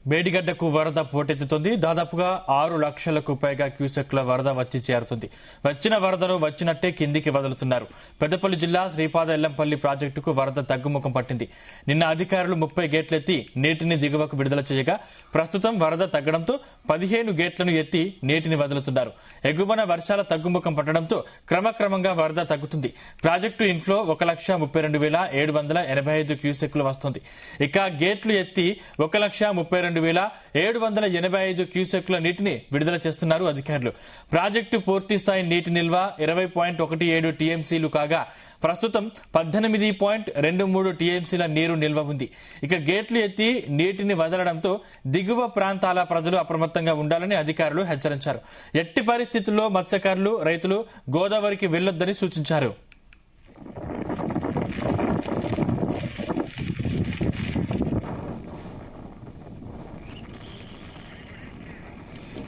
మేడిగడ్డకు వరద పోటెత్తుతోంది. దాదాపుగా 6 లక్షలకు పైగా క్యూసెక్ల వరద వచ్చి చేరుతుంది. వచ్చిన వరదను వచ్చినట్టే కిందికి వదులుతున్నారు. పెద్దపల్లి జిల్లా శ్రీపాద ఎల్లంపల్లి ప్రాజెక్టుకు వరద తగ్గుముఖం పట్టింది. నిన్న అధికారులు 30 గేట్లెత్తి నీటిని దిగువకు విడుదల చేయగా ప్రస్తుతం వరద తగ్గడంతో 15 గేట్లను ఎత్తి నీటిని వదులుతున్నారు. ఎగువన వర్షాల తగ్గుముఖం పట్టడంతో క్రమక్రమంగా వరద తగ్గుతుంది. ప్రాజెక్టు ఇన్ఫ్లో 1,32,785 క్యూసెక్లు వస్తోంది. ఇక గేట్లు ఎత్తి 1,32,785 క్యూసెక్ల నీటిని విడుదల చేస్తున్నారు అధికారులు. ప్రాజెక్టు పూర్తి స్థాయి నీటి నిల్వ 20.17 టీఎంసీలు కాగా ప్రస్తుతం 18.23 టీఎంసీల నీరు నిల్వ ఉంది. ఇక గేట్లు ఎత్తి నీటిని వదలడంతో దిగువ ప్రాంతాల ప్రజలు అప్రమత్తంగా ఉండాలని అధికారులు హెచ్చరించారు. ఎట్టి పరిస్థితుల్లో మత్స్యకారులు, రైతులు గోదావరికి వెళ్లొద్దని సూచించారు.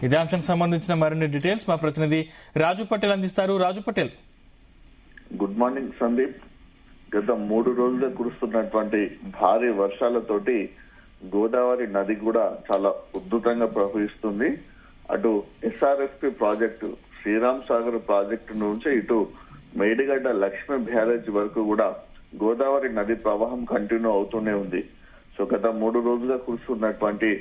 ఇదే అంశానికి సంబంధించిన మరిన్ని డీటెయిల్స్ మా ప్రతినిధి రాజు పటేల్ అందిస్తారు. రాజు పటేల్, గుడ్ మార్నింగ్ సందీప్. గత 3 రోజులుగా కురుస్తున్నటువంటి భారీ వర్షాలతోటి గోదావరి నది కూడా చాలా ఉధృతంగా ప్రవహిస్తుంది. అటు SRSP project, Sriram Sagar project నుంచి ఇటు మేడిగడ్డ లక్ష్మీ బ్యారేజ్ వరకు కూడా గోదావరి నది ప్రవాహం కంటిన్యూ అవుతూనే ఉంది. సో గత 3 రోజులుగా కురుస్తున్నటువంటి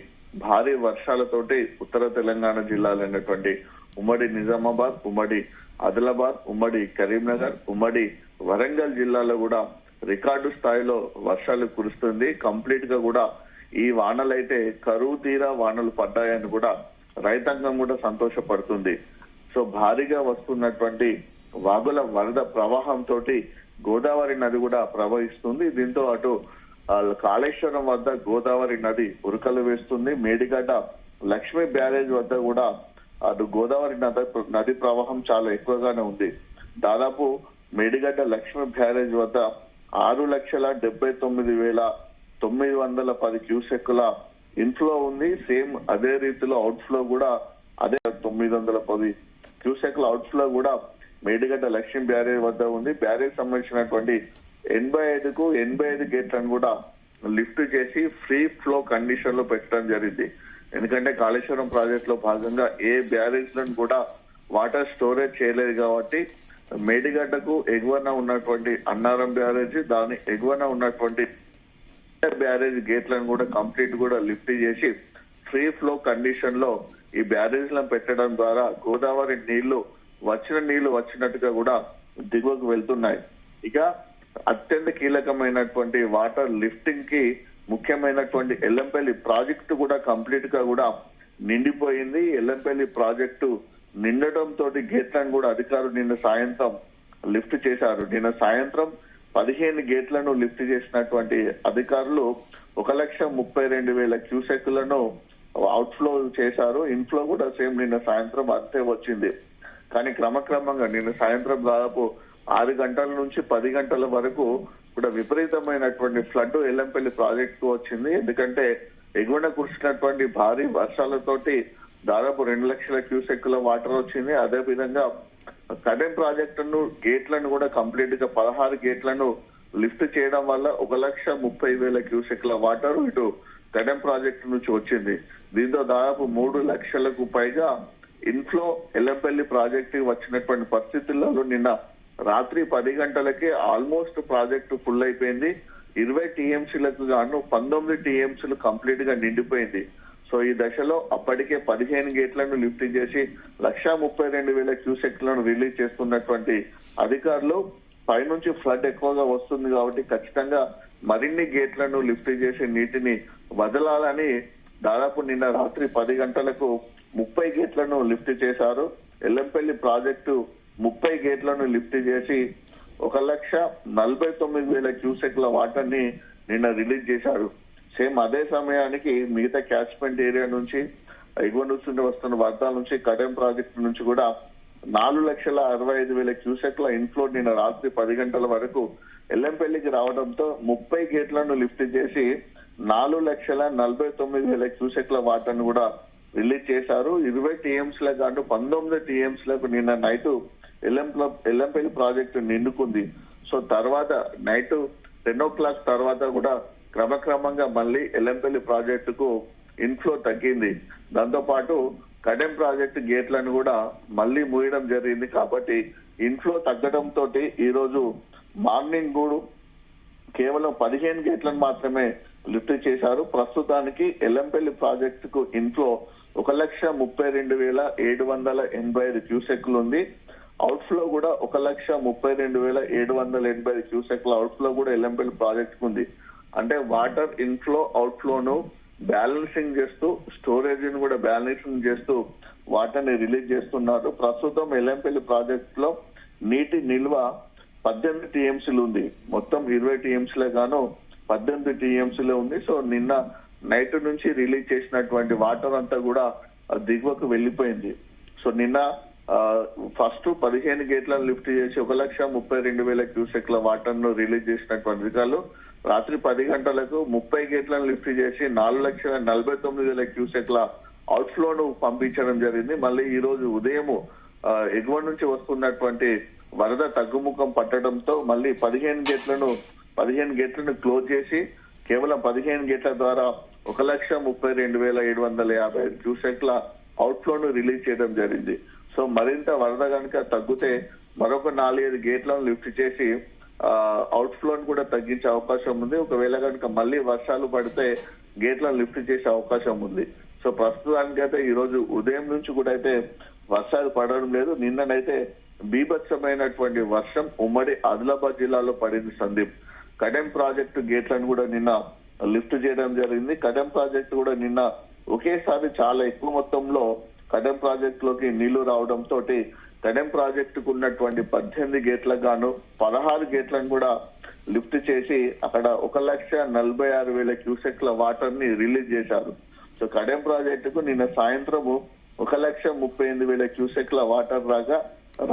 భారీ వర్షాలతోటి ఉత్తర తెలంగాణ జిల్లాలైనటువంటి ఉమ్మడి నిజామాబాద్, ఉమ్మడి ఆదిలాబాద్, ఉమ్మడి కరీంనగర్, ఉమ్మడి వరంగల్ జిల్లాలో కూడా రికార్డు స్థాయిలో వర్షాలు కురుస్తుంది. కంప్లీట్ గా కూడా ఈ వానలైతే కరువు తీరా వానలు పడ్డాయని కూడా రైతాంగం కూడా సంతోషపడుతుంది. సో భారీగా వస్తున్నటువంటి వాగుల వరద ప్రవాహంతో గోదావరి నది కూడా ప్రవహిస్తుంది. దీంతో అటు కాళేశ్వరం వద్ద గోదావరి నది ఉరకలు వేస్తుంది. మేడిగడ్డ లక్ష్మీ బ్యారేజ్ వద్ద కూడా అటు గోదావరి నది ప్రవాహం చాలా ఎక్కువగానే ఉంది. దాదాపు మేడిగడ్డ లక్ష్మీ బ్యారేజ్ వద్ద 6,79,910 క్యూసెక్కుల ఇన్ఫ్లో ఉంది. సేమ్ అదే రీతిలో అవుట్ఫ్లో కూడా అదే 910 క్యూసెక్ల అవుట్ఫ్లో కూడా మేడిగడ్డ లక్ష్మీ బ్యారేజ్ వద్ద ఉంది. బ్యారేజ్ సంబంధించినటువంటి 85 గేట్లను కూడా లిఫ్ట్ చేసి ఫ్రీ ఫ్లో కండిషన్ లో పెట్టడం జరిగింది. ఎందుకంటే కాళేశ్వరం ప్రాజెక్ట్ లో భాగంగా ఏ బ్యారేజ్ లను కూడా వాటర్ స్టోరేజ్ చేయలేదు కాబట్టి మేడిగడ్డకు ఎగువన ఉన్నటువంటి అన్నారం బ్యారేజ్, దాని ఎగువన ఉన్నటువంటి బ్యారేజ్ గేట్లను కూడా కంప్లీట్ కూడా లిఫ్ట్ చేసి ఫ్రీ ఫ్లో కండిషన్ లో ఈ బ్యారేజ్ లను పెట్టడం ద్వారా గోదావరి నీళ్లు వచ్చినట్టుగా కూడా దిగువకు వెళ్తున్నాయి. ఇక అత్యంత కీలకమైనటువంటి వాటర్ లిఫ్టింగ్ కి ముఖ్యమైనటువంటి ఎల్లంపల్లి ప్రాజెక్టు కూడా కంప్లీట్ గా కూడా నిండిపోయింది. ఎల్లంపల్లి ప్రాజెక్టు నిండటంతో గేట్లను కూడా అధికారులు నిన్న సాయంత్రం లిఫ్ట్ చేశారు. నిన్న సాయంత్రం 15 గేట్లను లిఫ్ట్ చేసినటువంటి అధికారులు 1,32,000 క్యూసెక్లను అవుట్ఫ్లో చేశారు. ఇన్ఫ్లో కూడా సేమ్ నిన్న సాయంత్రం అంతే వచ్చింది. కానీ క్రమక్రమంగా నిన్న సాయంత్రం దాదాపు 6 గంటల నుంచి 10 గంటల వరకు కూడా విపరీతమైనటువంటి ఫ్లడ్ ఎల్లంపల్లి ప్రాజెక్ట్ కు వచ్చింది. ఎందుకంటే ఎగువన కురిసినటువంటి భారీ వర్షాలతోటి దాదాపు 2 లక్షల క్యూసెక్కుల వాటర్ వచ్చింది. అదే విధంగా కడెం ప్రాజెక్టును గేట్లను కూడా కంప్లీట్ గా 16 గేట్లను లిఫ్ట్ చేయడం వల్ల 1,30,000 క్యూసెక్ల వాటర్ ఇటు కడెం ప్రాజెక్టు నుంచి వచ్చింది. దీంతో దాదాపు 3 లక్షలకు పైగా ఇన్ఫ్లో ఎల్లంపల్లి ప్రాజెక్టు వచ్చినటువంటి పరిస్థితుల్లో నిన్న రాత్రి 10 గంటలకే ఆల్మోస్ట్ ప్రాజెక్టు ఫుల్ అయిపోయింది. 20 టీఎంసీలకు గాను 19 టీఎంసీలు కంప్లీట్ గా నిండిపోయింది. సో ఈ దశలో అప్పటికే 15 గేట్లను లిఫ్ట్ చేసి 1,32,000 క్యూసెక్లను రిలీజ్ చేస్తున్నటువంటి అధికారులు పైనుంచి ఫ్లడ్ ఎక్కువగా వస్తుంది కాబట్టి ఖచ్చితంగా మరిన్ని గేట్లను లిఫ్ట్ చేసి నీటిని వదలాలని దాదాపు నిన్న రాత్రి 10 గంటలకు 30 గేట్లను లిఫ్ట్ చేశారు. ఎల్లంపల్లి ప్రాజెక్టు 30 గేట్లను లిఫ్ట్ చేసి 1,49,000 క్యూసెక్ల వాటర్ ని నిన్న రిలీజ్ చేశారు. సేమ్ అదే సమయానికి మిగతా క్యాచ్మెంట్ ఏరియా నుంచి ఎగువ నుంచి వస్తున్న వరదల నుంచి కడెం ప్రాజెక్టు నుంచి కూడా 4,65,000 క్యూసెక్ల ఇన్ఫ్లో నిన్న రాత్రి 10 గంటల వరకు ఎల్లంపల్లికి రావడంతో 30 గేట్లను లిఫ్ట్ చేసి 4,49,000 క్యూసెక్ల వాటర్ ను కూడా రిలీజ్ చేశారు. 20 టీఎంసీలకు కాదు 19 టీఎంసీలకు నిన్న నైట్ ఎల్లంపల్లి ప్రాజెక్టు నిండుకుంది. సో తర్వాత నైట్ 10 o'clock తర్వాత కూడా క్రమక్రమంగా మళ్ళీ ఎల్లంపల్లి ప్రాజెక్టుకు ఇన్ఫ్లో తగ్గింది. దాంతో పాటు కడెం ప్రాజెక్టు గేట్లను కూడా మళ్ళీ మూయడం జరిగింది. కాబట్టి ఇన్ఫ్లో తగ్గడంతో ఈ రోజు మార్నింగ్ కూడా కేవలం 15 గేట్లను మాత్రమే లిఫ్ట్ చేశారు. ప్రస్తుతానికి ఎల్లంపల్లి ప్రాజెక్టుకు ఇన్ఫ్లో 1,32,785 క్యూసెక్లు ఉంది. అవుట్ఫ్లో కూడా 1,32,785 క్యూసెక్ల అవుట్ఫ్లో కూడా ఎల్లంపల్లి ప్రాజెక్టుకు ఉంది. అంటే వాటర్ ఇన్ఫ్లో అవుట్ఫ్లోను బ్యాలెన్సింగ్ చేస్తూ స్టోరేజ్ ని కూడా బ్యాలెన్సింగ్ చేస్తూ వాటర్ ని రిలీజ్ చేస్తున్నారు. ప్రస్తుతం ఎల్లంపల్లి ప్రాజెక్ట్ లో నీటి నిల్వ 18 టీఎంసీలు ఉంది. మొత్తం 20 టీఎంసీలే గాను 18 టీఎంసీలే ఉంది. సో నిన్న నైట్ నుంచి రిలీజ్ చేసినటువంటి వాటర్ అంతా కూడా దిగువకు వెళ్లిపోయింది. సో నిన్న ఫస్ట్ 15 గేట్లను లిఫ్ట్ చేసి 1,32,000 క్యూసెక్ల వాటర్ ను రిలీజ్ చేసినటువంటి అధికారులు రాత్రి 10 గంటలకు 30 గేట్లను లిఫ్ట్ చేసి 4,49,000 క్యూసెక్ల అవుట్ఫ్లోను పంపించడం జరిగింది. మళ్ళీ ఈ రోజు ఉదయం ఎగువ నుంచి వస్తున్నటువంటి వరద తగ్గుముఖం పట్టడంతో మళ్ళీ 15 గేట్లను క్లోజ్ చేసి కేవలం 15 గేట్ల ద్వారా 1,32,755 క్యూసెక్ల అవుట్ఫ్లోను రిలీజ్ చేయడం జరిగింది. సో మరింత వరద కనుక తగ్గితే మరొక 4-5 గేట్లను లిఫ్ట్ చేసి అవుట్ఫ్లోను కూడా తగ్గించే అవకాశం ఉంది. ఒకవేళ కనుక మళ్ళీ వర్షాలు పడితే గేట్లను లిఫ్ట్ చేసే అవకాశం ఉంది. సో ప్రస్తుతానికైతే ఈ రోజు ఉదయం నుంచి కూడా అయితే వర్షాలు పడడం లేదు. నిన్ననైతే బీభత్సమైనటువంటి వర్షం ఉమ్మడి ఆదిలాబాద్ జిల్లాలో పడింది. సందీప్, కడెం ప్రాజెక్టు గేట్లను కూడా నిన్న లిఫ్ట్ చేయడం జరిగింది. కడెం ప్రాజెక్టు కూడా నిన్న ఒకేసారి చాలా ఎక్కువ మొత్తంలో కడెం ప్రాజెక్ట్ లోకి నీళ్లు రావడంతో కడెం ప్రాజెక్టుకు ఉన్నటువంటి 18 గేట్లకు గాను 16 గేట్లను కూడా లిఫ్ట్ చేసి అక్కడ 1,46,000 క్యూసెక్ల వాటర్ ని రిలీజ్ చేశారు. సో కడెం ప్రాజెక్టుకు నిన్న సాయంత్రము 1,38,000 క్యూసెక్ల వాటర్ రాగా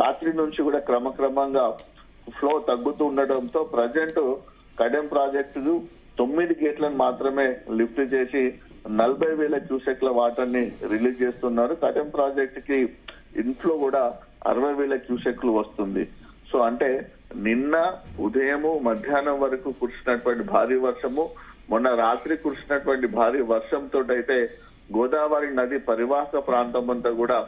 రాత్రి నుంచి కూడా క్రమక్రమంగా ఫ్లో తగ్గుతూ ఉండడంతో ప్రజెంట్ కడెం ప్రాజెక్టు 9 గేట్లను మాత్రమే లిఫ్ట్ చేసి 40,000 క్యూసెక్ల వాటర్ ని రిలీజ్ చేస్తున్నారు. కడెం ప్రాజెక్ట్ కి ఇన్ఫ్లో కూడా 60,000 క్యూసెక్లు వస్తుంది. సో అంటే నిన్న ఉదయము మధ్యాహ్నం వరకు కురిసినటువంటి భారీ వర్షము, మొన్న రాత్రి కురిసినటువంటి భారీ వర్షంతో అయితే గోదావరి నది పరివాహక ప్రాంతం అంతా కూడా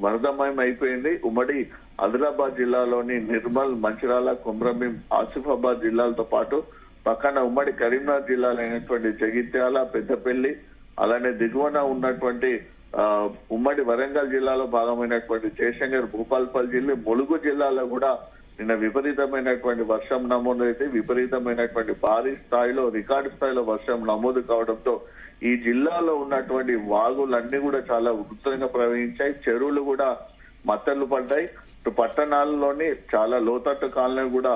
వరదమయం అయిపోయింది. ఉమ్మడి ఆదిలాబాద్ జిల్లాలోని నిర్మల్, మంచిర్యాల, కొమ్రభీం, ఆసిఫాబాద్ జిల్లాలతో పాటు పక్కన ఉమ్మడి కరీంనగర్ జిల్లాలో అయినటువంటి జగిత్యాల, పెద్దపల్లి, అలానే దిగువన ఉన్నటువంటి ఉమ్మడి వరంగల్ జిల్లాలో భాగమైనటువంటి జయశంకర్, భూపాల్పల్లి జిల్లా, ములుగు జిల్లాలో కూడా నిన్న విపరీతమైనటువంటి వర్షం నమోదైతే విపరీతమైనటువంటి భారీ స్థాయిలో రికార్డు స్థాయిలో వర్షం నమోదు కావడంతో ఈ జిల్లాలో ఉన్నటువంటి వాగులన్నీ కూడా చాలా ఉధృతంగా ప్రవహించాయి. చెరువులు కూడా మత్తళ్లు పడ్డాయి. పట్టణాల్లోని చాలా లోతట్టు కాలనీ కూడా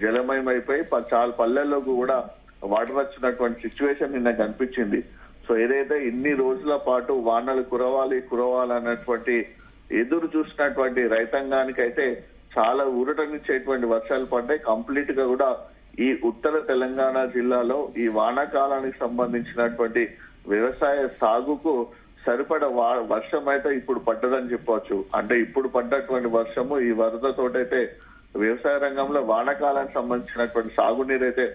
జలమయం అయిపోయి చాలా పల్లెల్లోకి కూడా వాటర్ వచ్చినటువంటి సిచ్యువేషన్ నిన్న కనిపించింది. సో ఏదైతే ఇన్ని రోజుల పాటు వానలు కురవాలన్నటువంటి ఎదురు చూసినటువంటి రైతాంగానికి అయితే చాలా ఊరటనిచ్చేటువంటి వర్షాలు పడ్డాయి. కంప్లీట్ గా కూడా ఈ ఉత్తర తెలంగాణ జిల్లాలో ఈ వానాకాలానికి సంబంధించినటువంటి వ్యవసాయ సాగుకు సరిపడ వర్షం అయితే ఇప్పుడు పడ్డదని చెప్పవచ్చు. అంటే ఇప్పుడు పడ్డటువంటి వర్షము ఈ వరదతోటైతే వ్యవసాయ రంగంలో వానాకాలానికి సంబంధించినటువంటి సాగునీరు అయితే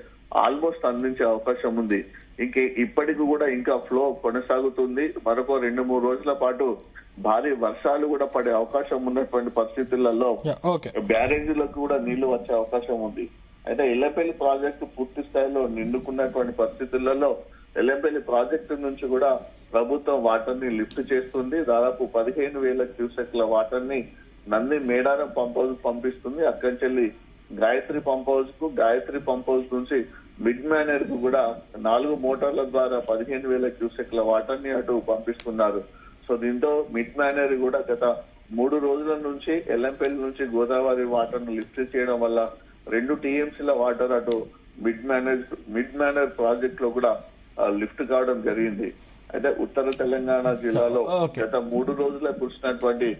ఆల్మోస్ట్ అందించే అవకాశం ఉంది. ఇప్పటికి కూడా ఇంకా ఫ్లో కొనసాగుతుంది. మరొక 2-3 రోజుల పాటు భారీ వర్షాలు కూడా పడే అవకాశం ఉన్నటువంటి పరిస్థితులలో బ్యారేజీలకు కూడా నీళ్లు వచ్చే అవకాశం ఉంది. అయితే ఎల్లంపల్లి ప్రాజెక్టు పూర్తి స్థాయిలో నిండుకున్నటువంటి పరిస్థితులలో ఎల్లంపల్లి ప్రాజెక్టు నుంచి కూడా ప్రభుత్వం వాటర్ ని లిఫ్ట్ చేస్తుంది. దాదాపు 15,000 క్యూసెక్ల వాటర్ ని నంది మేడారం పంప్ హౌస్ పంపిస్తుంది. అక్కడి గాయత్రి పంప్ హౌస్ నుంచి మిడ్ మ్యానర్ కు కూడా 4 మోటార్ల ద్వారా 15,000 క్యూసెక్ల వాటర్ ని అటు పంపిస్తున్నారు. సో దీంతో మిడ్ మ్యానర్ కూడా గత 3 రోజుల నుంచి ఎల్లంపల్లి నుంచి గోదావరి వాటర్ ను లిఫ్ట్ చేయడం వల్ల 2 టీఎంసీల వాటర్ అటు మిడ్ మ్యానర్ ప్రాజెక్ట్ లో కూడా లిఫ్ట్ కావడం జరిగింది. అయితే ఉత్తర తెలంగాణ జిల్లాలో గత 3 రోజుల కురిసినటువంటి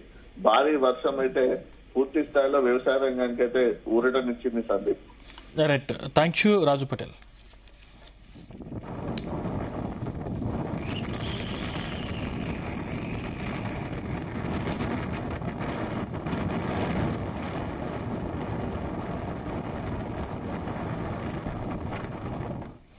భారీ వర్షం అయితే పూర్తి స్థాయిలో వ్యవసాయ రంగానికి అయితే ఊరటనిచ్చింది. Sandeep, right, thank you Raju Patel.